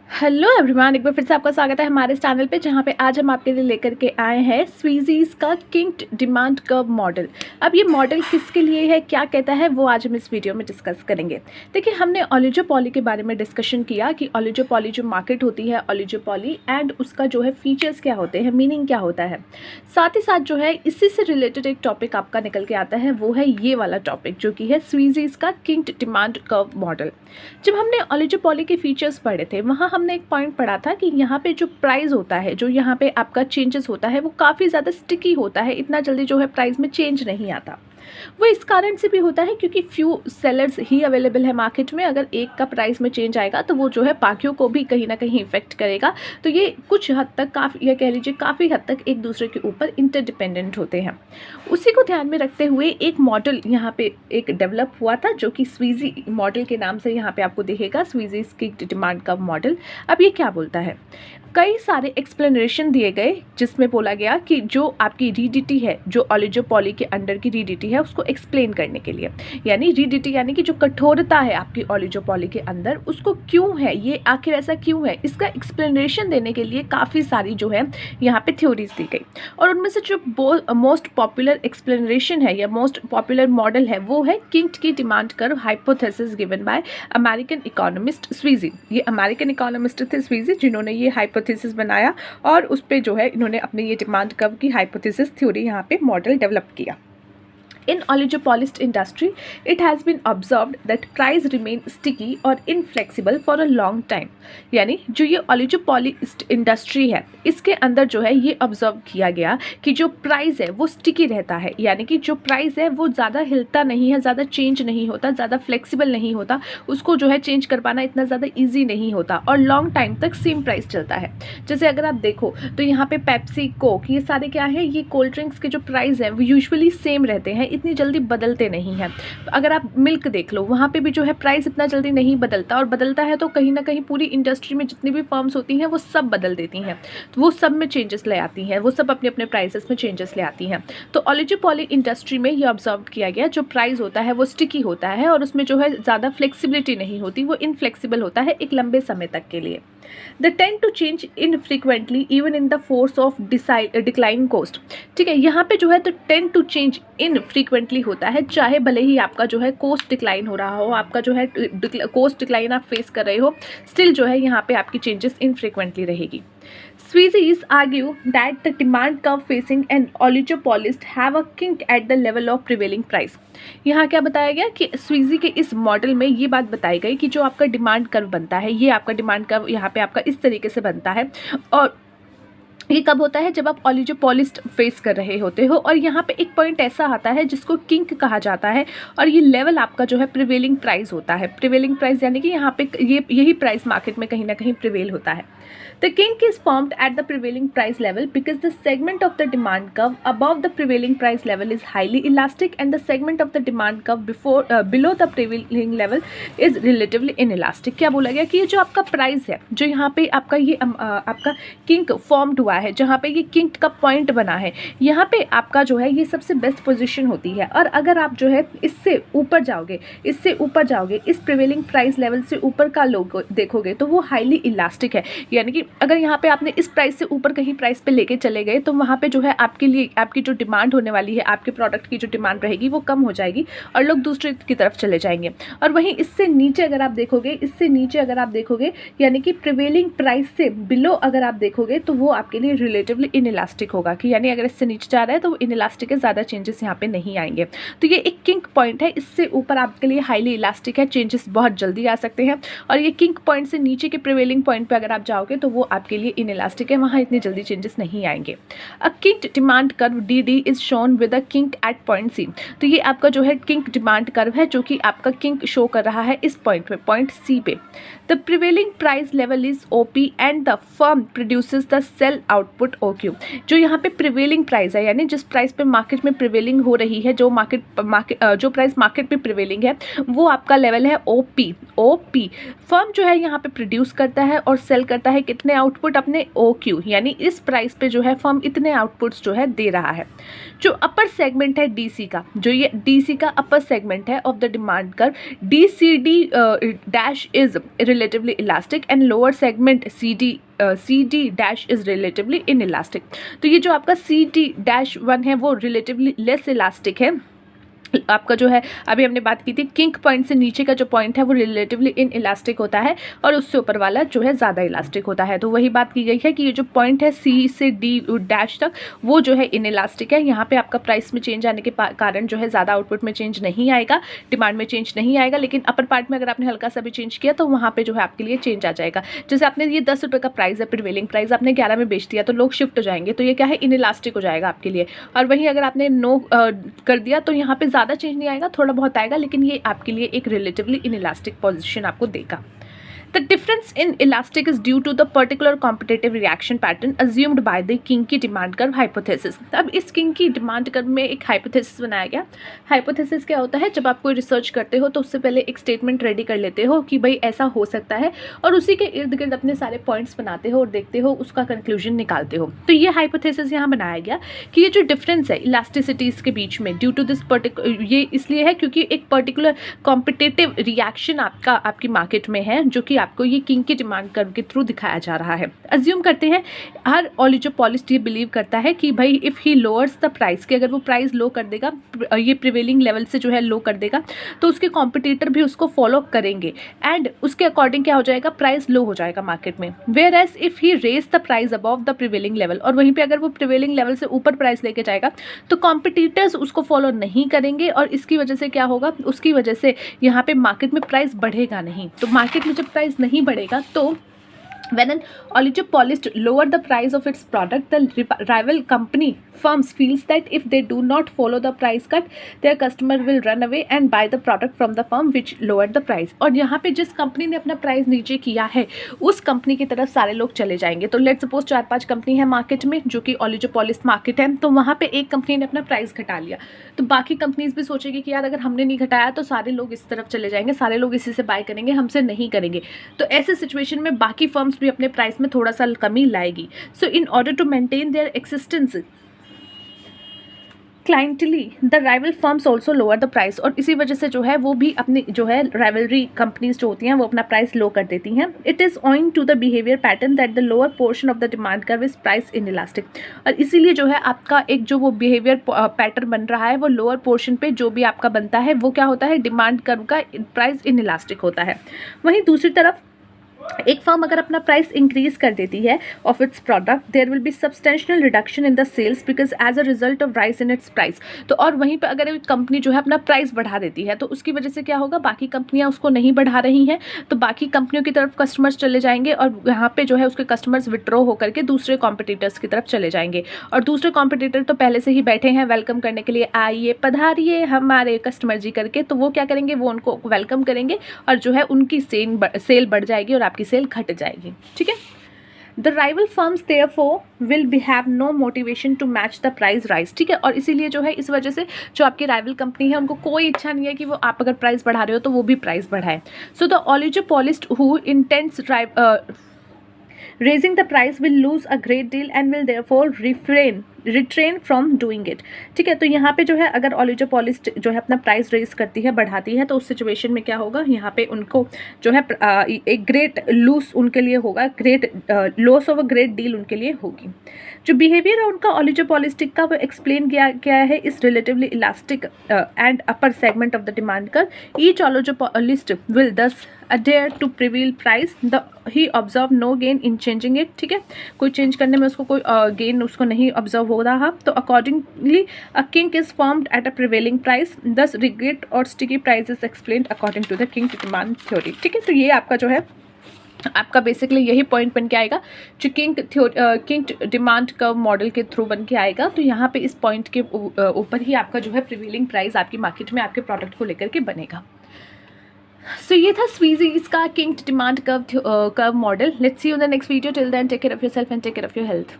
Hello everyone, एक बार फिर से आपका स्वागत है हमारे इस चैनल पे, जहाँ पे आज हम आपके लिए लेकर के आए हैं स्वीजीज का किंक्ड डिमांड कर्व मॉडल। अब ये मॉडल किसके लिए है, क्या कहता है, वो आज हम इस वीडियो में डिस्कस करेंगे। देखिए, हमने ओलिगोपॉली के बारे में डिस्कशन किया कि ओलिगोपॉली जो मार्केट होती है, ओलिगोपॉली एंड उसका जो है फीचर्स क्या होते हैं, मीनिंग क्या होता है। साथ ही साथ जो है इसी से रिलेटेड एक टॉपिक आपका निकल के आता है, वो है ये वाला टॉपिक जो कि है स्वीजीज का किंक्ड डिमांड कर्व मॉडल। जब हमने ओलिगोपॉली के फीचर्स पढ़े थे, वहाँ हमने एक पॉइंट पढ़ा था कि यहाँ पे जो प्राइस होता है, जो यहाँ पे आपका चेंजेस होता है, वो काफ़ी ज़्यादा स्टिकी होता है, इतना जल्दी जो है प्राइस में चेंज नहीं आता। वो इस कारण से भी होता है क्योंकि फ्यू सेलर्स ही अवेलेबल है मार्केट में। अगर एक का प्राइस में चेंज आएगा तो वो जो है बाकियों को भी कहीं ना कहीं इफेक्ट करेगा। तो ये कुछ हद तक काफ़ी, या कह लीजिए काफ़ी हद तक एक दूसरे के ऊपर इंटरडिपेंडेंट होते हैं। उसी को ध्यान में रखते हुए एक मॉडल यहाँ पे एक डेवलप हुआ था, जो कि स्वीजी मॉडल के नाम से यहाँ पे आपको दिखेगा, स्वीजी किंक्ड डिमांड कर्व मॉडल। अब ये क्या बोलता है, कई सारे एक्सप्लेनेशन दिए गए जिसमें बोला गया कि जो आपकी रीडिटी है, जो ओलिगोपॉली के अंडर की रीडिटी है, उसको एक्सप्लेन करने के लिए, यानी रीडिटी यानी कि जो कठोरता है आपकी ओलिगोपॉली के अंदर, उसको क्यों है, ये आखिर ऐसा क्यों है, इसका एक्सप्लेनेशन देने के लिए काफ़ी सारी जो है यहाँ पे थ्योरीज दी गई। और उनमें से जो मोस्ट पॉपुलर एक्सप्लेनेशन है या मोस्ट पॉपुलर मॉडल है, वो है किंक्ड की demand curve hypothesis given by American economist Sweezy. ये अमेरिकन इकोनॉमिस्ट थे स्वीजी, जिन्होंने ये हाइपोथेसिस बनाया और उस पे जो है इन्होंने अपने ये डिमांड कर्व की हाइपोथेसिस थ्योरी यहाँ पे मॉडल डेवलप किया। In oligopolist industry, it has been observed that price remain sticky or inflexible for a long time। यानी जो ये oligopolist इंडस्ट्री है, इसके अंदर जो है ये ऑब्जर्व किया गया कि जो प्राइस है वो स्टिकी रहता है, यानी कि जो प्राइस है वो ज़्यादा हिलता नहीं है, ज़्यादा चेंज नहीं होता, ज़्यादा फ्लेक्सिबल नहीं होता, उसको जो है चेंज कर पाना इतना ज़्यादा ईजी नहीं होता और लॉन्ग टाइम तक सेम प्राइस चलता है। जैसे अगर आप देखो तो यहाँ पे पेप्सी, कोक, ये सारे क्या है, ये कोल्ड ड्रिंक्स के जो प्राइस हैं वो यूजुअली सेम रहते हैं, इतनी जल्दी बदलते नहीं हैं। अगर आप मिल्क देख लो, वहाँ पे भी जो है प्राइस इतना जल्दी नहीं बदलता, और बदलता है तो कहीं ना कहीं पूरी इंडस्ट्री में जितनी भी फर्म्स होती हैं वो सब बदल देती हैं, तो वो सब में चेंजेस ले आती हैं, वो सब अपने अपने प्राइसेस में चेंजेस ले आती हैं। तो ओलिगोपॉली इंडस्ट्री में ये ऑब्जर्व किया गया, जो प्राइस होता है वो स्टिकी होता है और उसमें जो है ज़्यादा फ्लेक्सिबिलिटी नहीं होती, वो इनफ्लेक्सिबल होता है एक लंबे समय तक के लिए। They tend to change infrequently even in the force of decline cost। ठीक है, यहाँ पे जो है तो टेंड टू चेंज इनफ्रीक्वेंटली होता है, चाहे भले ही आपका जो है कोस्ट डिक्लाइन हो रहा हो, आपका जो है कोस्ट डिक्लाइन आप फेस कर रहे हो, स्टिल जो है यहाँ पे आपकी चेंजेस इनफ्रीक्वेंटली रहेगी। Sweezies argue that the demand curve facing an oligopolist have a kink at the level of prevailing price। यहाँ क्या बताया गया कि स्वीजी के इस मॉडल में ये बात बताई गई कि जो आपका डिमांड कर्व बनता है, ये आपका डिमांड कर्व यहाँ पे आपका इस तरीके से बनता है, और ये कब होता है, जब आप ओलिगोपॉलिस्ट फेस कर रहे होते हो, और यहाँ पे एक पॉइंट ऐसा आता है जिसको किंक कहा जाता है, और ये लेवल आपका जो है प्रिवेलिंग प्राइस होता है। प्रिवेलिंग प्राइस यानी कि यहाँ पे यही प्राइस मार्केट में कहीं ना कहीं प्रिवेल होता है। The kink is formed at the prevailing price level because the segment of the demand curve above the prevailing price level is highly elastic and the segment of the demand curve below the prevailing level is relatively inelastic। क्या बोला गया कि ये जो आपका price है, जो यहाँ पे आपका ये आपका किंक फॉर्म्ड हुआ है, जहाँ पे ये किंक का पॉइंट बना है, यहाँ पे आपका जो है ये सबसे बेस्ट पोजीशन होती है। और अगर आप जो है इससे ऊपर जाओगे, इस प्रिवेलिंग प्राइस लेवल से ऊपर का लोग देखोगे तो वो हाईली इलास्टिक है, यानी कि अगर यहाँ पे आपने इस प्राइस से ऊपर कहीं प्राइस पे लेके चले गए तो वहाँ पे जो है आपके लिए आपकी जो डिमांड होने वाली है, आपके प्रोडक्ट की जो डिमांड रहेगी वो कम हो जाएगी और लोग दूसरे की तरफ चले जाएंगे। और वहीं इससे नीचे अगर आप देखोगे, यानी कि प्रिवेलिंग प्राइस से बिलो अगर आप देखोगे तो वो आपके लिए रिलेटिवली इनइलास्टिक होगा, कि यानी अगर इससे नीचे जा रहा है तो वो इनइलास्टिक है, ज़्यादा चेंजेस यहाँ पे नहीं आएंगे। तो ये एक किंक पॉइंट है, इससे ऊपर आपके लिए हाईली इलास्टिक है, चेंजेस बहुत जल्दी आ सकते हैं, और ये किंक पॉइंट से नीचे के प्रिवेलिंग पॉइंट पे अगर आप जाओगे तो वो आपके लिए इनइलास्टिक है, वहाँ इतनी जल्दी चेंजेस नहीं आएंगे। A kinked demand curve DD is shown with a kink at point C। तो ये आपका जो है किंक डिमांड कर्व है, जो कि आपका किंक शो कर रहा है इस पॉइंट पे, पॉइंट C पे। The prevailing price level is OP and the firm produces the sale output OQ। जो यहाँ पे प्रिवेलिंग प्राइस है, यानी जिस प्राइस पे मार्केट में प्रिवेलिंग हो रही है, जो जो प्राइस मार्केट में प्रिवेलिंग है, वो आपका लेवल है OP। फर्म जो है यहाँ पे प्रोड्यूस करता है और सेल करता है कितने आउटपुट, अपने OQ, यानी इस प्राइस पे जो है फर्म इतने आउटपुट्स जो है दे रहा है। जो अपर सेगमेंट है DC का, जो ये DC का अपर सेगमेंट है of the demand curve, DCD dash is relatively elastic and lower segment CD dash is relatively inelastic. तो ये जो आपका CD-1 है वो रिलेटिवली लेस इलास्टिक है। आपका जो है अभी हमने बात की थी, किंक पॉइंट से नीचे का जो पॉइंट है वो रिलेटिवली इन इलास्टिक होता है और उससे ऊपर वाला जो है ज़्यादा इलास्टिक होता है। तो वही बात की गई है कि ये जो पॉइंट है C से D डैश तक वो जो है इन इलास्टिक है। यहाँ पे आपका प्राइस में चेंज आने के कारण जो है ज़्यादा आउटपुट में चेंज नहीं आएगा, डिमांड में चेंज नहीं आएगा, लेकिन अपर पार्ट में अगर आपने हल्का सा भी चेंज किया तो वहाँ पर जो है आपके लिए चेंज आ जाएगा। जैसे आपने ये 10 रुपये का प्राइस है, प्रिवेलिंग प्राइस आपने 11 में बेच दिया तो लोग शिफ्ट हो जाएंगे, तो ये क्या है, इन इलास्टिक हो जाएगा आपके लिए। और वहीं अगर आपने नो कर दिया तो यहाँ पे ज़्यादा चेंज नहीं आएगा, थोड़ा बहुत आएगा, लेकिन ये आपके लिए एक रिलेटिवली इनइलास्टिक पोजीशन आपको देगा। The difference in elastic is due to the particular competitive reaction pattern assumed by the Kincke demand curve hypothesis। अब इस Kincke demand curve में एक hypothesis बनाया गया। hypothesis क्या होता है, जब आप कोई रिसर्च करते हो तो उससे पहले एक स्टेटमेंट रेडी कर लेते हो कि भाई ऐसा हो सकता है, और उसी के इर्द गिर्द अपने सारे पॉइंट्स बनाते हो और देखते हो, उसका कंक्लूजन निकालते हो। तो ये hypothesis यहाँ बनाया गया कि ये जो डिफरेंस है इलास्टिसिटीज़ के बीच में, ड्यू टू दिस ये इसलिए है क्योंकि एक पर्टिकुलर कॉम्पिटिटिव रिएक्शन आपकी मार्केट में है, जो कि आपको ये किंकी डिमांड कर्व के थ्रू दिखाया जा रहा है। अज्यूम करते हैं हर ओलिगोपोलिस्ट ये बिलीव करता है कि भाई if he lowers the price, कि अगर वो प्राइस लो कर देगा, ये प्रिवेलिंग लेवल से जो है लो कर देगा, तो उसके कॉम्पिटिटर भी उसको फॉलो करेंगे एंड उसके अकॉर्डिंग क्या हो जाएगा, प्राइस लो हो जाएगा मार्केट में। Whereas if he raise the price above the prevailing level, और वहीं पर अगर वो प्रिवेलिंग लेवल से ऊपर प्राइस लेके जाएगा तो कॉम्पिटिटर्स उसको फॉलो नहीं करेंगे, और इसकी वजह से क्या होगा, उसकी वजह से यहाँ पे मार्केट में प्राइस बढ़ेगा नहीं। तो मार्केट में जब प्राइस नहीं बढ़ेगा तो when an oligopolist lower the price of its product, the rival company firms feels that if they do not follow the price cut, their customer will run away and buy the product from the firm which lowered the price। और यहाँ पे जिस company ने अपना price नीचे किया है उस कंपनी की तरफ सारे लोग चले जाएंगे। तो लेट्स सपोज 4-5 कंपनी है मार्केट में जो कि ओलिगोपोलिस्ट मार्केट है, तो वहाँ पे एक कंपनी ने अपना प्राइस घटा लिया, तो बाकी कंपनीज भी सोचेगी कि यार अगर हमने नहीं घटाया तो सारे लोग इस तरफ चले जाएंगे, सारे लोग इसी से बाय करेंगे, हमसे नहीं करेंगे। तो ऐसे सिचुएशन में बाकी फर्म्स भी अपने प्राइस में थोड़ा सा कमी लाएगी। So in order to maintain their existence क्लाइंटली the rival firms also lower the price, और इसी वजह से जो है वो भी अपनी जो है राइवलरी कंपनीज जो होती हैं वो अपना प्राइस लो कर देती हैं। It is owing to the behaviour pattern that the lower portion of the demand curve is price inelastic, और इसीलिए जो है आपका एक जो वो बिहेवियर पैटर्न बन रहा है वो लोअर पोर्शन पे जो भी आपका बनता है वो क्या होता है, डिमांड कर्व का प्राइस इन इलास्टिक होता है। वहीं दूसरी तरफ एक फर्म अगर अपना प्राइस इंक्रीज कर देती है of its product, there will be substantial reduction in the sales because as a result of rise in its price. तो और वहीं पर अगर एक कंपनी जो है अपना प्राइस बढ़ा देती है तो उसकी वजह से क्या होगा, बाकी कंपनियां उसको नहीं बढ़ा रही हैं, तो बाकी कंपनियों की तरफ कस्टमर्स चले जाएंगे और यहाँ पे जो है उसके कस्टमर्स विड्रॉ होकर के दूसरे कॉम्पिटिटर्स की तरफ चले जाएंगे, और दूसरे कॉम्पिटिटर तो पहले से ही बैठे हैं वेलकम करने के लिए, आइए पधारिए हमारे कस्टमर जी करके, तो वो क्या करेंगे, वो उनको वेलकम करेंगे और जो है उनकी सेल बढ़ जाएगी और आपकी सेल घट जाएगी। ठीक है, The rival firms therefore will have no motivation to match the price rise। ठीक है, और इसीलिए जो है इस वजह से जो आपकी राइवल कंपनी है उनको कोई इच्छा नहीं है कि वो आप अगर प्राइस बढ़ा रहे हो तो वो भी प्राइस बढ़ाए। So the oligopolist who intends raising the price will lose a great deal and will therefore retrain from doing it. ठीक है, तो यहाँ पे जो है अगर ओलिगोपोलिस्ट जो है अपना प्राइस रेज करती है, बढ़ाती है, तो उस सिचुएशन में क्या होगा, यहाँ पे उनको जो है एक ग्रेट लूस उनके लिए होगा, great loss of a great deal उनके लिए होगी। जो बिहेवियर है उनका ओलिगोपोलिस्टिक का वो एक्सप्लेन किया गया है इस relatively elastic and upper segment of the demand curve. Each oligopolist will thus adhere to prevail price, the he observe no gain in changing it। ठीक है, कोई चेंज करने में उसको कोई गेन उसको नहीं ऑब्जर्व हो रहा, तो accordingly a kink is formed at a prevailing price, thus rigid और sticky price is explained according to the kink demand theory. ठीक है, तो ये आपका जो है आपका बेसिकली यही पॉइंट बन के आएगा जो किंक डिमांड कर्व मॉडल के थ्रू बन के आएगा। तो यहाँ पे इस पॉइंट के ऊपर ही आपका जो है प्रिवेलिंग प्राइस आपकी मार्केट में आपके प्रोडक्ट को लेकर के बनेगा। सो ये था स्वीजीज का kink demand curve model. Let's see you in the next video. Till then take care of yourself and take care of your health.